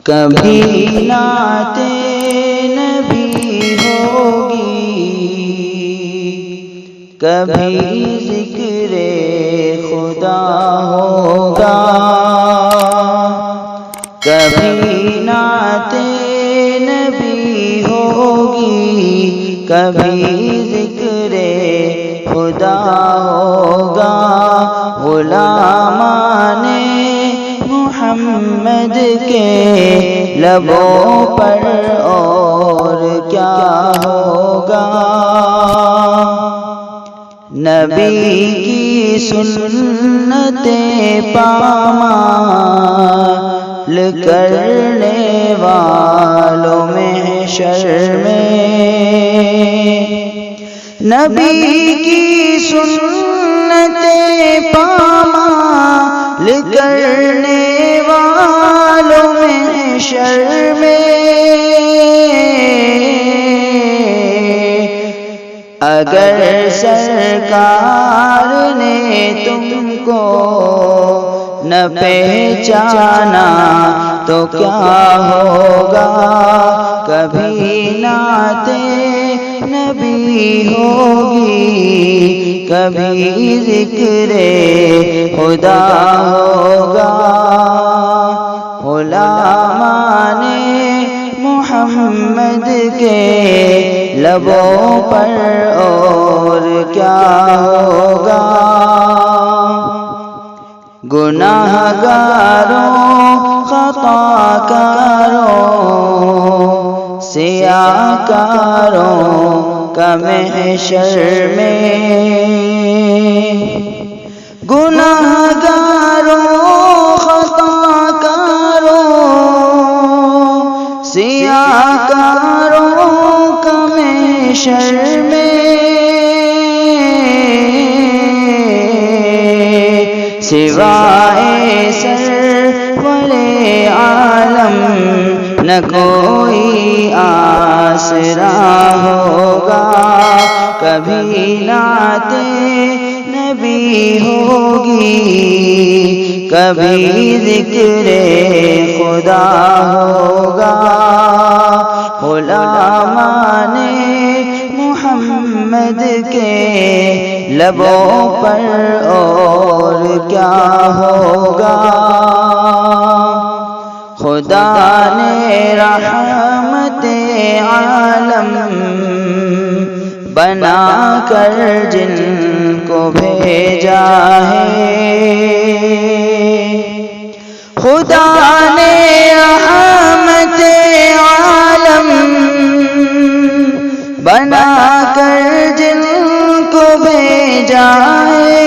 کبھی نعت نبی ہوگی، کبھی ذکر خدا ہوگا، کبھی نعت نبی ہوگی، کبھی ذکر خدا ہوگا۔ غلامان محمد کے لبوں پر اور کیا ہوگا، نبی کی سنتیں پامال کرنے والوں محشر میں، نبی کی سنتیں پامال کرنے والوں محشر میں، اگر سرکار نے تم کو نہ پہچانا تو کیا ہوگا، کبھی نعت نبی ہوگی، کبھی ذکر خدا ہوگا۔ غلامان محمد کے لبوں پر اور کیا ہوگا، گناہگاروں خطا کاروں سیاہ کاروں کا محشر میں، گناہگاروں خطا کاروں سیاہ کاروں کا محشر میں، سوائے سرور عالم نہ کوئی آسرا ہوگا، کبھی نعت نبی ہوگی، کبھی ذکر خدا ہوگا۔ غلامان محمد کے لبوں پر اور کیا ہوگا، خدا نے رحمت عالم بنا کر جن کو بھیجا ہے، خدا نے رحمت عالم بنا کر جن کو بھیجا ہے،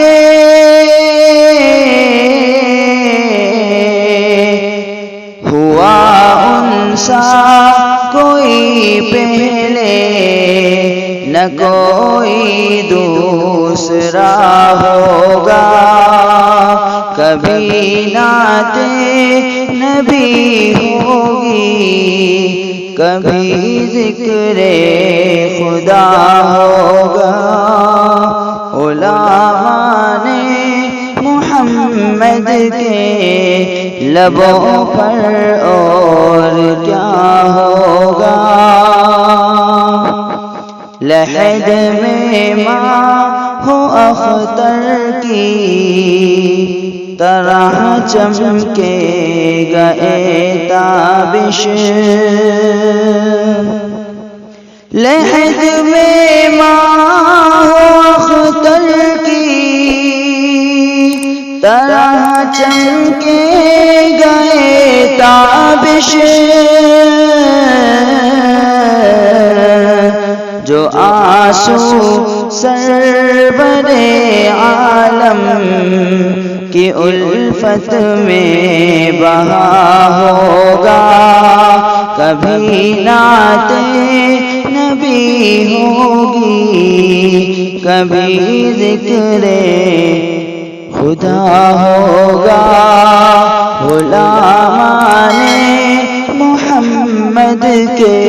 ہوا ان سا کوئی پہلے نہ کوئی دوسرا ہوگا، کبھی نعت نبی ہوگی، کبھی ذکر خدا ہوگا۔ غلامان محمد کے لبوں پر اور کیا ہوگا، لحد میں ماہ و اختر کی طرح چمکے گا اے تابش، لحد میں ماہ و اختر کی طرح چمکے گا اے تابش، جو آنسو سرور عالم کی الفت میں بہا ہوگا، کبھی نعت نبی ہوگی، کبھی ذکر خدا ہوگا۔ غلامان محمد کے